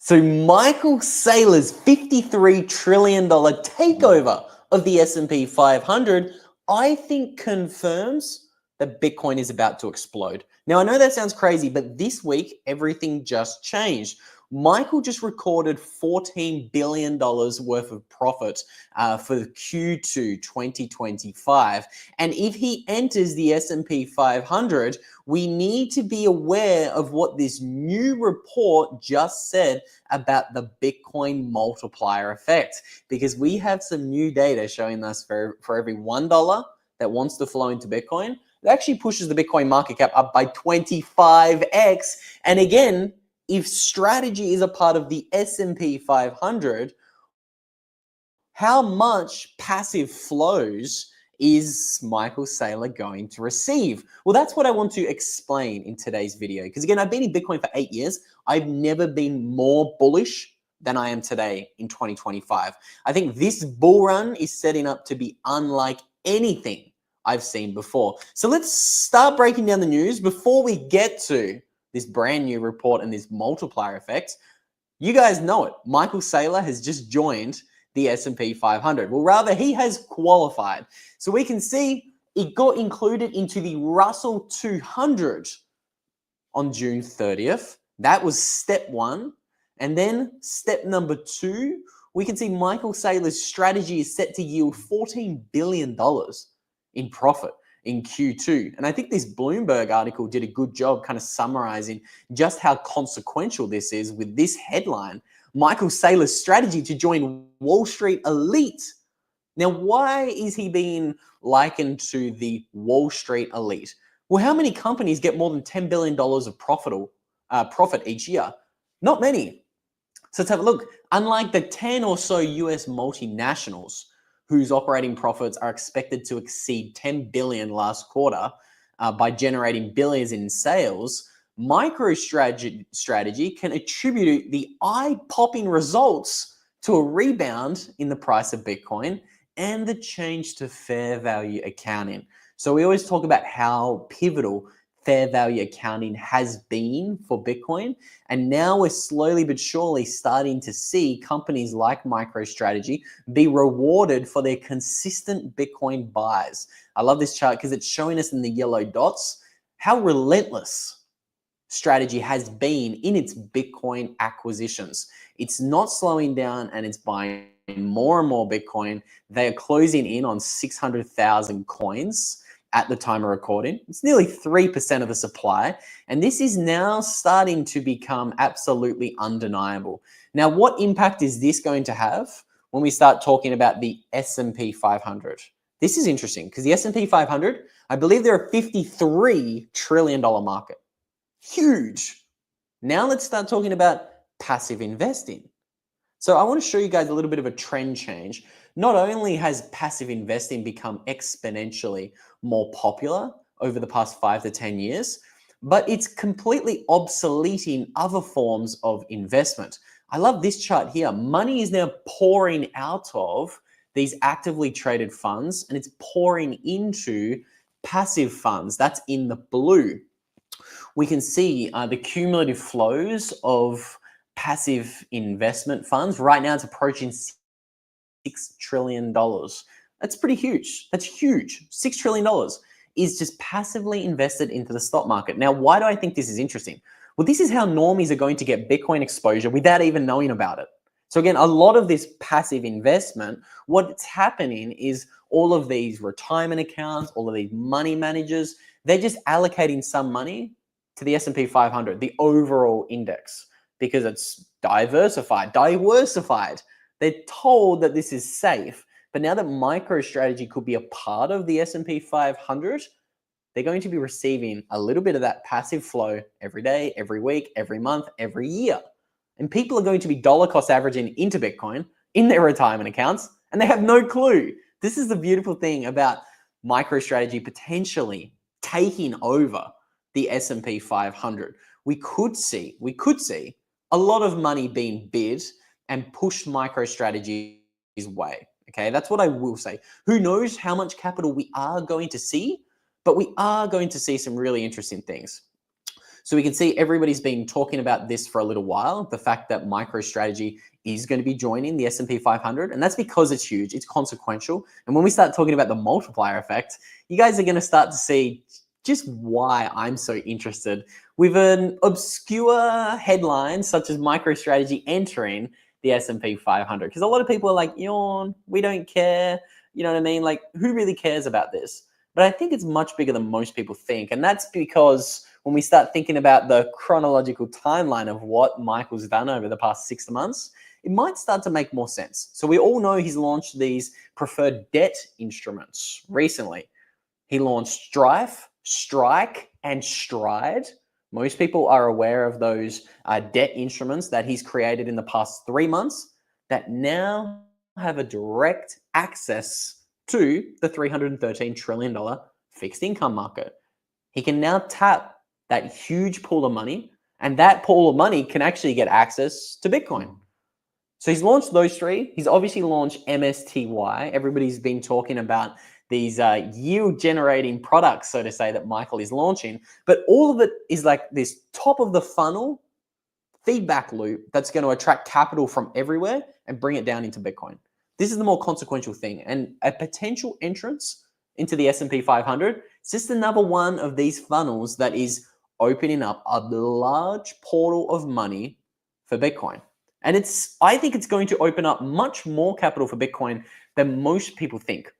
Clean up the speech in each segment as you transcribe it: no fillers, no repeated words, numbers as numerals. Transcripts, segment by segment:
So Michael Saylor's $53 trillion takeover of the S&P 500, I think confirms that Bitcoin is about to explode. Now, I know that sounds crazy, but this week, everything just changed. Michael just recorded $14 billion worth of profit for Q2 2025. And if he enters the S&P 500, we need to be aware of what this new report just said about the Bitcoin multiplier effect, because we have some new data showing us for every $1 that wants to flow into Bitcoin, it actually pushes the Bitcoin market cap up by 25x. And again, if strategy is a part of the S&P 500, how much passive flows is Michael Saylor going to receive? Well, that's what I want to explain in today's video. Because again, I've been in Bitcoin for 8 years. I've never been more bullish than I am today in 2025. I think this bull run is setting up to be unlike anything I've seen before. So let's start breaking down the news before we get to this brand new report and this multiplier effect. You guys know it. Michael Saylor has just joined the S&P 500. Well, rather, he has qualified. So we can see it got included into the Russell 200 on June 30th. That was step one. And then step number two, we can see Michael Saylor's strategy is set to yield $14 billion in profit in Q2. And I think this Bloomberg article did a good job kind of summarizing just how consequential this is with this headline: Michael Saylor's strategy to join Wall Street elite. Now, why is he being likened to the Wall Street elite? Well, how many companies get more than $10 billion of profit each year? Not many. So let's have a look. Unlike the 10 or so US multinationals whose operating profits are expected to exceed 10 billion last quarter by generating billions in sales, MicroStrategy can attribute the eye-popping results to a rebound in the price of Bitcoin and the change to fair value accounting. So we always talk about how pivotal fair value accounting has been for Bitcoin. And now we're slowly but surely starting to see companies like MicroStrategy be rewarded for their consistent Bitcoin buys. I love this chart because it's showing us in the yellow dots how relentless strategy has been in its Bitcoin acquisitions. It's not slowing down and it's buying more and more Bitcoin. They are closing in on 600,000 coins at the time of recording. It's nearly 3% of the supply. And this is now starting to become absolutely undeniable. Now, what impact is this going to have when we start talking about the S&P 500? This is interesting because the S&P 500, I believe they're a $53 trillion market. Huge. Now let's start talking about passive investing. So I want to show you guys a little bit of a trend change. Not only has passive investing become exponentially more popular over the past 5 to 10 years, but it's completely obsolete in other forms of investment. I love this chart here. Money is now pouring out of these actively traded funds and it's pouring into passive funds. That's in the blue. We can see the cumulative flows of passive investment funds. Right now it's approaching $6 trillion. That's pretty huge. That's huge. $6 trillion is just passively invested into the stock market. Now, why do I think this is interesting? Well, this is how normies are going to get Bitcoin exposure without even knowing about it. So again, a lot of this passive investment, what's happening is all of these retirement accounts, all of these money managers, they're just allocating some money to the S&P 500, the overall index, because it's diversified. They're told that this is safe. But now that MicroStrategy could be a part of the S&P 500, they're going to be receiving a little bit of that passive flow every day, every week, every month, every year. And people are going to be dollar cost averaging into Bitcoin in their retirement accounts, and they have no clue. This is the beautiful thing about MicroStrategy potentially taking over the S&P 500. We could see a lot of money being bid and pushed MicroStrategy's way. Okay, that's what I will say. Who knows how much capital we are going to see, but we are going to see some really interesting things. So we can see everybody's been talking about this for a little while, the fact that MicroStrategy is going to be joining the S&P 500, and that's because it's huge, it's consequential. And when we start talking about the multiplier effect, you guys are going to start to see just why I'm so interested with an obscure headline such as MicroStrategy entering the S&P 500. Because a lot of people are like, yawn, we don't care. You know what I mean? Like, who really cares about this? But I think it's much bigger than most people think. And that's because when we start thinking about the chronological timeline of what Michael's done over the past 6 months, it might start to make more sense. So we all know he's launched these preferred debt instruments recently. He launched Strife, Strike, and Stride. Most people are aware of those debt instruments that he's created in the past 3 months that now have a direct access to the $313 trillion fixed income market. He can now tap that huge pool of money, and that pool of money can actually get access to Bitcoin. So he's launched those three. He's obviously launched MSTY. Everybody's been talking about these yield generating products, so to say, that Michael is launching. But all of it is like this top of the funnel feedback loop that's going to attract capital from everywhere and bring it down into Bitcoin. This is the more consequential thing. And a potential entrance into the S&P 500, it's just another one of these funnels that is opening up a large portal of money for Bitcoin. And I think it's going to open up much more capital for Bitcoin than most people think.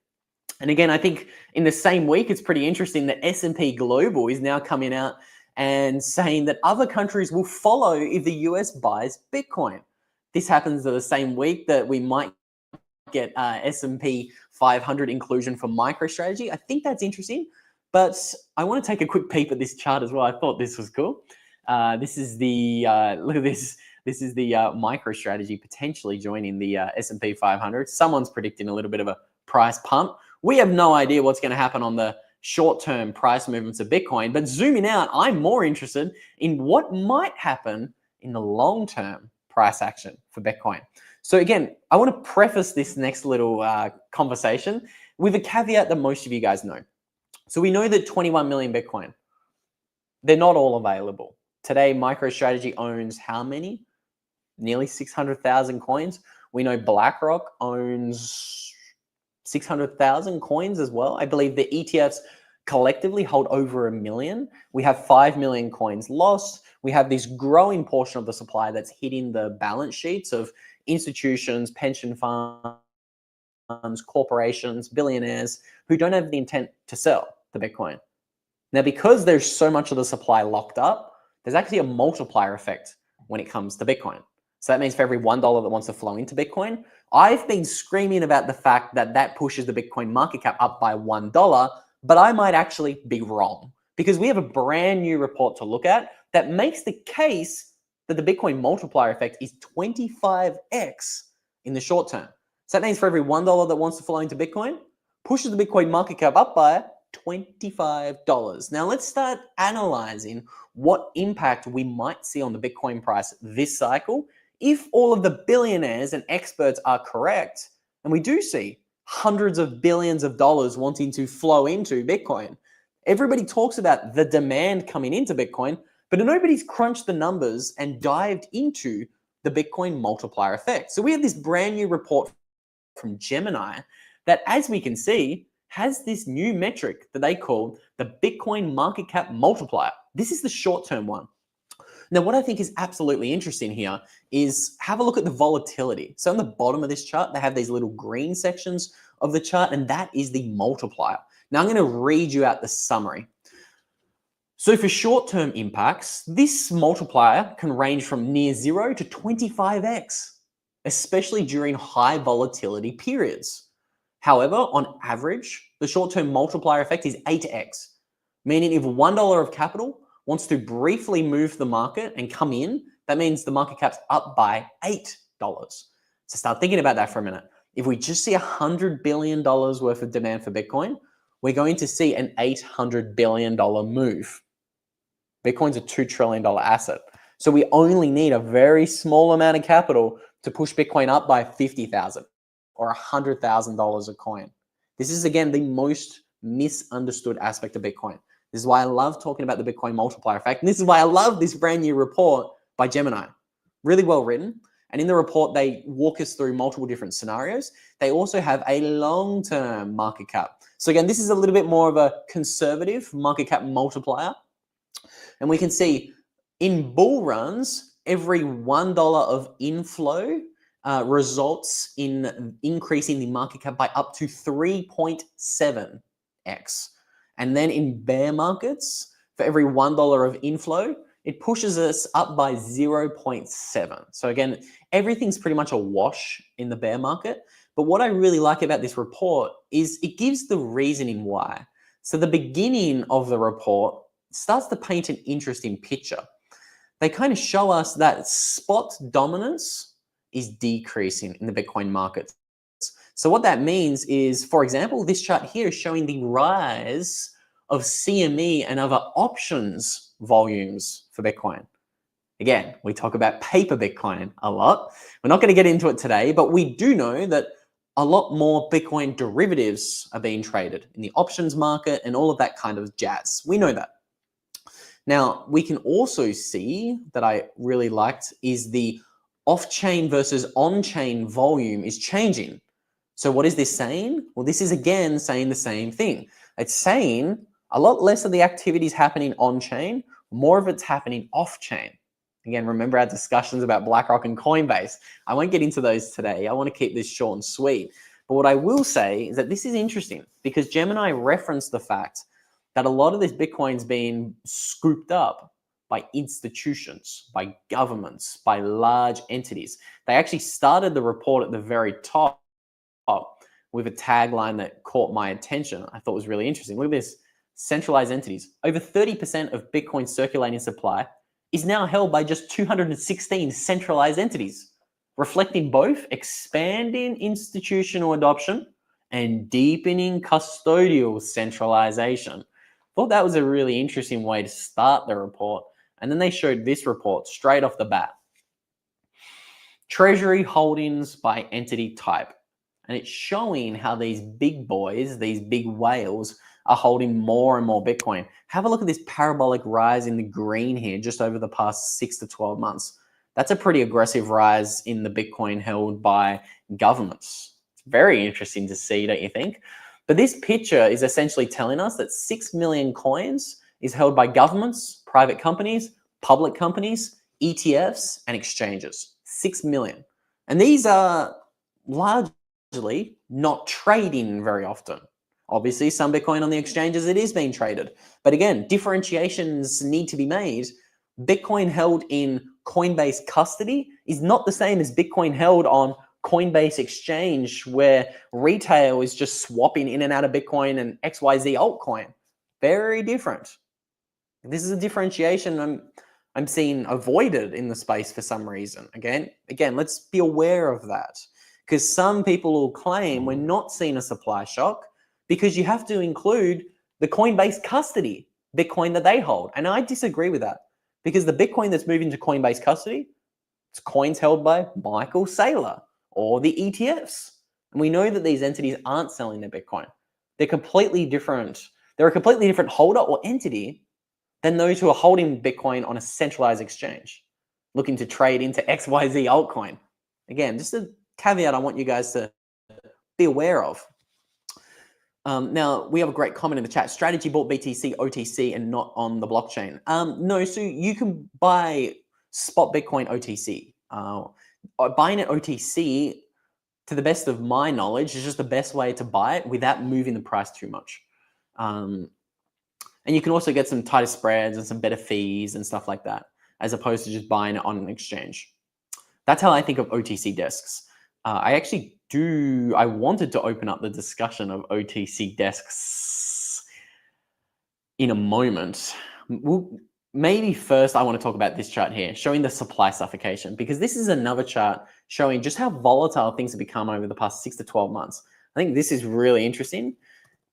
And again, I think in the same week, it's pretty interesting that S&P Global is now coming out and saying that other countries will follow if the US buys Bitcoin. This happens the same week that we might get S&P 500 inclusion for MicroStrategy. I think that's interesting, but I want to take a quick peep at this chart as well. I thought this was cool. This is the, look at this. This is the MicroStrategy potentially joining the S&P 500. Someone's predicting a little bit of a price pump. We have no idea what's going to happen on the short-term price movements of Bitcoin, but zooming out, I'm more interested in what might happen in the long-term price action for Bitcoin. So again, I want to preface this next little conversation with a caveat that most of you guys know. So we know that 21 million Bitcoin, they're not all available. Today, MicroStrategy owns how many? Nearly 600,000 coins. We know BlackRock owns 600,000 coins as well. I believe the ETFs collectively hold over 1 million. We have 5 million coins lost. We have this growing portion of the supply that's hitting the balance sheets of institutions, pension funds, corporations, billionaires who don't have the intent to sell the Bitcoin. Now, because there's so much of the supply locked up, there's actually a multiplier effect when it comes to Bitcoin. So that means for every $1 that wants to flow into Bitcoin, I've been screaming about the fact that that pushes the Bitcoin market cap up by $1, but I might actually be wrong because we have a brand new report to look at that makes the case that the Bitcoin multiplier effect is 25x in the short term. So that means for every $1 that wants to flow into Bitcoin, pushes the Bitcoin market cap up by $25. Now let's start analyzing what impact we might see on the Bitcoin price this cycle if all of the billionaires and experts are correct, and we do see hundreds of billions of dollars wanting to flow into Bitcoin. Everybody talks about the demand coming into Bitcoin, but nobody's crunched the numbers and dived into the Bitcoin multiplier effect. So we have this brand new report from Gemini that, as we can see, has this new metric that they call the Bitcoin market cap multiplier. This is the short-term one. Now, what I think is absolutely interesting here is have a look at the volatility. So on the bottom of this chart, they have these little green sections of the chart, and that is the multiplier. Now, I'm going to read you out the summary. So for short-term impacts, this multiplier can range from near 0 to 25x, especially during high volatility periods. However, on average, the short-term multiplier effect is 8x, meaning if $1 of capital wants to briefly move the market and come in, that means the market cap's up by $8. So start thinking about that for a minute. If we just see $100 billion worth of demand for Bitcoin, we're going to see an $800 billion move. Bitcoin's a $2 trillion asset. So we only need a very small amount of capital to push Bitcoin up by $50,000 or $100,000 a coin. This is, again, the most misunderstood aspect of Bitcoin. This is why I love talking about the Bitcoin multiplier effect. And this is why I love this brand new report by Gemini. Really well written. And in the report, they walk us through multiple different scenarios. They also have a long-term market cap. So again, this is a little bit more of a conservative market cap multiplier. And we can see in bull runs, every $1 of inflow results in increasing the market cap by up to 3.7x. And then in bear markets, for every $1 of inflow, it pushes us up by 0.7. So again, everything's pretty much a wash in the bear market. But what I really like about this report is it gives the reasoning why. So the beginning of the report starts to paint an interesting picture. They kind of show us that spot dominance is decreasing in the Bitcoin market. So what that means is, for example, this chart here is showing the rise of CME and other options volumes for Bitcoin. Again, we talk about paper Bitcoin a lot. We're not going to get into it today, but we do know that a lot more Bitcoin derivatives are being traded in the options market and all of that kind of jazz. We know that. Now, we can also see that I really liked is the off-chain versus on-chain volume is changing. So what is this saying? Well, this is again saying the same thing. It's saying a lot less of the activities happening on-chain, more of it's happening off-chain. Again, remember our discussions about BlackRock and Coinbase. I won't get into those today. I want to keep this short and sweet. But what I will say is that this is interesting because Gemini referenced the fact that a lot of this Bitcoin's being scooped up by institutions, by governments, by large entities. They actually started the report at the very top with a tagline that caught my attention. I thought was really interesting. Look at this, centralized entities. Over 30% of Bitcoin circulating supply is now held by just 216 centralized entities, reflecting both expanding institutional adoption and deepening custodial centralization. Thought that was a really interesting way to start the report. And then they showed this report straight off the bat. Treasury holdings by entity type. And it's showing how these big boys, these big whales, are holding more and more Bitcoin. Have a look at this parabolic rise in the green here just over the past 6 to 12 months. That's a pretty aggressive rise in the Bitcoin held by governments. It's very interesting to see, don't you think? But this picture is essentially telling us that 6 million coins is held by governments, private companies, public companies, ETFs, and exchanges. 6 million. And these are largely not trading very often. Obviously, some Bitcoin on the exchanges, it is being traded. But again, differentiations need to be made. Bitcoin held in Coinbase custody is not the same as Bitcoin held on Coinbase exchange, where retail is just swapping in and out of Bitcoin and XYZ altcoin. Very different. This is a differentiation I'm seeing avoided in the space for some reason. Again, let's be aware of that, because some people will claim we're not seeing a supply shock because you have to include the Coinbase custody Bitcoin that they hold. And I disagree with that, because the Bitcoin that's moving to Coinbase custody, it's coins held by Michael Saylor or the ETFs. And we know that these entities aren't selling their Bitcoin. They're completely different. They're a completely different holder or entity than those who are holding Bitcoin on a centralized exchange, looking to trade into XYZ altcoin. Again, just a caveat I want you guys to be aware of. Now, we have a great comment in the chat. Strategy bought BTC OTC and not on the blockchain. No, so you can buy spot Bitcoin OTC. Buying it OTC, to the best of my knowledge, is just the best way to buy it without moving the price too much. And you can also get some tighter spreads and some better fees and stuff like that, as opposed to just buying it on an exchange. That's how I think of OTC desks. I wanted to open up the discussion of OTC desks in a moment. Maybe first I want to talk about this chart here, showing the supply suffocation, because this is another chart showing just how volatile things have become over the past 6 to 12 months. I think this is really interesting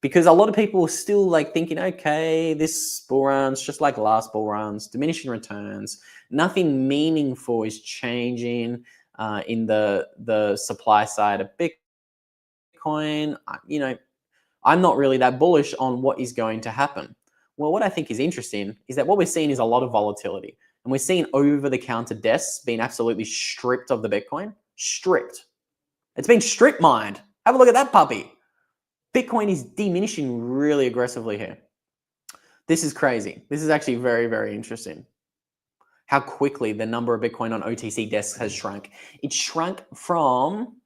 because a lot of people are still like thinking, okay, this bull run's just like last bull runs, diminishing returns, nothing meaningful is changing in the supply side of Bitcoin. I'm not really that bullish on what is going to happen. Well, what I think is interesting is that what we're seeing is a lot of volatility. And we're seeing over-the-counter desks being absolutely stripped of the Bitcoin. Stripped. It's been strip mined. Have a look at that puppy. Bitcoin is diminishing really aggressively here. This is crazy. This is actually very, very interesting. How quickly the number of Bitcoin on OTC desks has shrunk. It shrunk from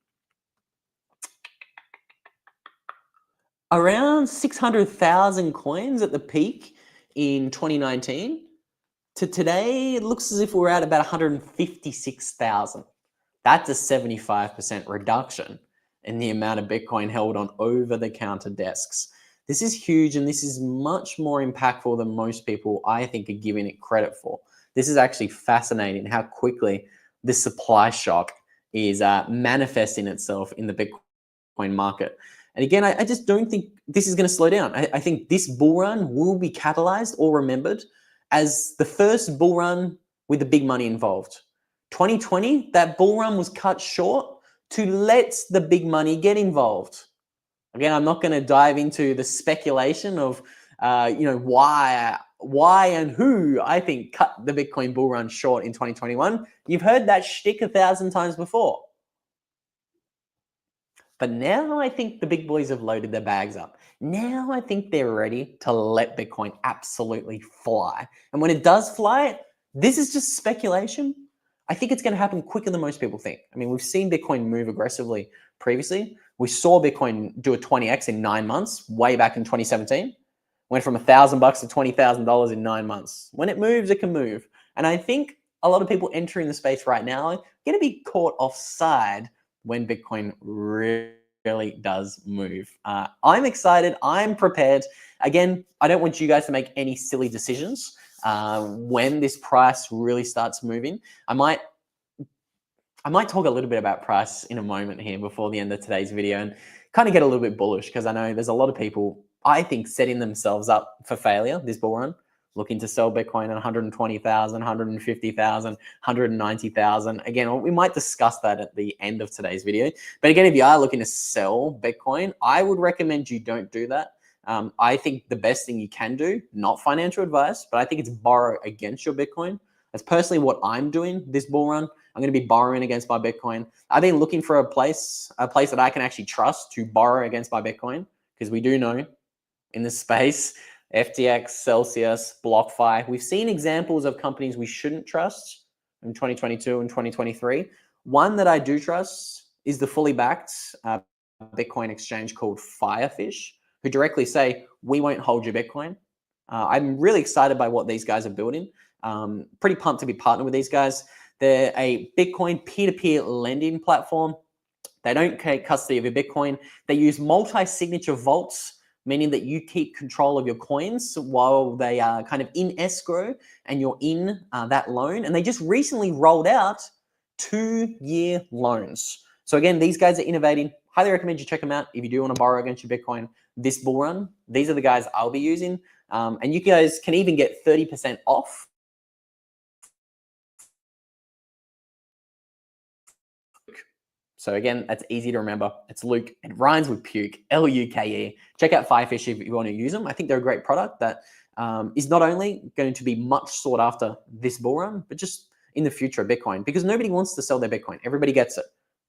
around 600,000 coins at the peak in 2019 to today. It looks as if we're at about 156,000. That's a 75% reduction in the amount of Bitcoin held on over-the-counter desks. This is huge, and this is much more impactful than most people, I think, are giving it credit for. This is actually fascinating how quickly this supply shock is manifesting itself in the Bitcoin market. And again, I just don't think this is going to slow down. I think this bull run will be catalyzed or remembered as the first bull run with the big money involved. 2020, that bull run was cut short to let the big money get involved. Again, I'm not going to dive into the speculation of why and who I think cut the Bitcoin bull run short in 2021. You've heard that shtick 1,000 times before. But now I think the big boys have loaded their bags up. Now I think they're ready to let Bitcoin absolutely fly. And when it does fly, this is just speculation. I think it's going to happen quicker than most people think. I mean, we've seen Bitcoin move aggressively previously. We saw Bitcoin do a 20x in 9 months, way back in 2017. Went from $1,000 to $20,000 in 9 months. When it moves, it can move. And I think a lot of people entering the space right now are going to be caught offside when Bitcoin really does move. I'm excited. I'm prepared. Again, I don't want you guys to make any silly decisions when this price really starts moving. I might talk a little bit about price in a moment here before the end of today's video and kind of get a little bit bullish because I know there's a lot of people, I think, setting themselves up for failure this bull run, looking to sell Bitcoin at 120,000, 150,000, 190,000. Again, we might discuss that at the end of today's video. But again, if you are looking to sell Bitcoin, I would recommend you don't do that. I think the best thing you can do, not financial advice, but I think it's borrow against your Bitcoin. That's personally what I'm doing this bull run. I'm going to be borrowing against my Bitcoin. I've been looking for a place that I can actually trust to borrow against my Bitcoin, because we do know in this space, FTX, Celsius, BlockFi, we've seen examples of companies we shouldn't trust in 2022 and 2023. One that I do trust is the fully backed Bitcoin exchange called FIREFISH, who directly say, we won't hold your Bitcoin. I'm really excited by what these guys are building. Pretty pumped to be partnered with these guys. They're a Bitcoin peer-to-peer lending platform. They don't take custody of your Bitcoin. They use multi-signature vaults, meaning that you keep control of your coins while they are kind of in escrow and you're in that loan. And they just recently rolled out 2-year loans. So again, these guys are innovating. Highly recommend you check them out if you do want to borrow against your Bitcoin this bull run. These are the guys I'll be using. And you guys can even get 30% off. So again, that's easy to remember. It's Luke. It rhymes with puke, L-U-K-E. Check out FIREFISH if you want to use them. I think they're a great product that is not only going to be much sought after this bull run, but just in the future of Bitcoin, because nobody wants to sell their Bitcoin. Everybody gets it.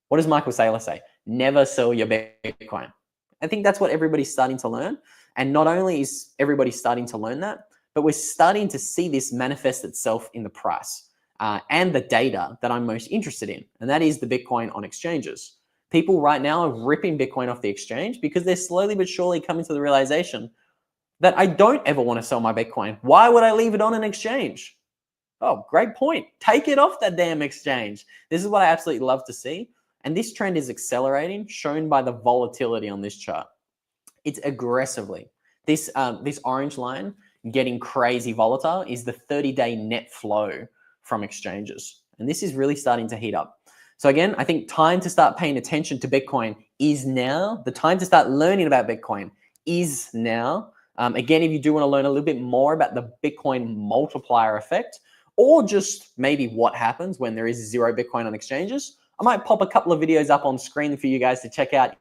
What does Michael Saylor say? Never sell your Bitcoin. I think that's what everybody's starting to learn. And not only is everybody starting to learn that, but we're starting to see this manifest itself in the price. And the data that I'm most interested in, and that is the Bitcoin on exchanges. People right now are ripping Bitcoin off the exchange because they're slowly but surely coming to the realization that I don't ever want to sell my Bitcoin. Why would I leave it on an exchange? Oh, great point. Take it off that damn exchange. This is what I absolutely love to see. And this trend is accelerating, shown by the volatility on this chart. It's aggressively. This orange line getting crazy volatile is the 30-day net flow from exchanges. And this is really starting to heat up. So again, I think time to start paying attention to Bitcoin is now. The time to start learning about Bitcoin is now. Again, if you do want to learn a little bit more about the Bitcoin multiplier effect, or just maybe what happens when there is zero Bitcoin on exchanges, I might pop a couple of videos up on screen for you guys to check out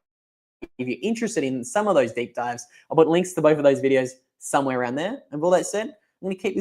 if you're interested in some of those deep dives, I'll put links to both of those videos somewhere around there. And with all that said, I'm going to keep this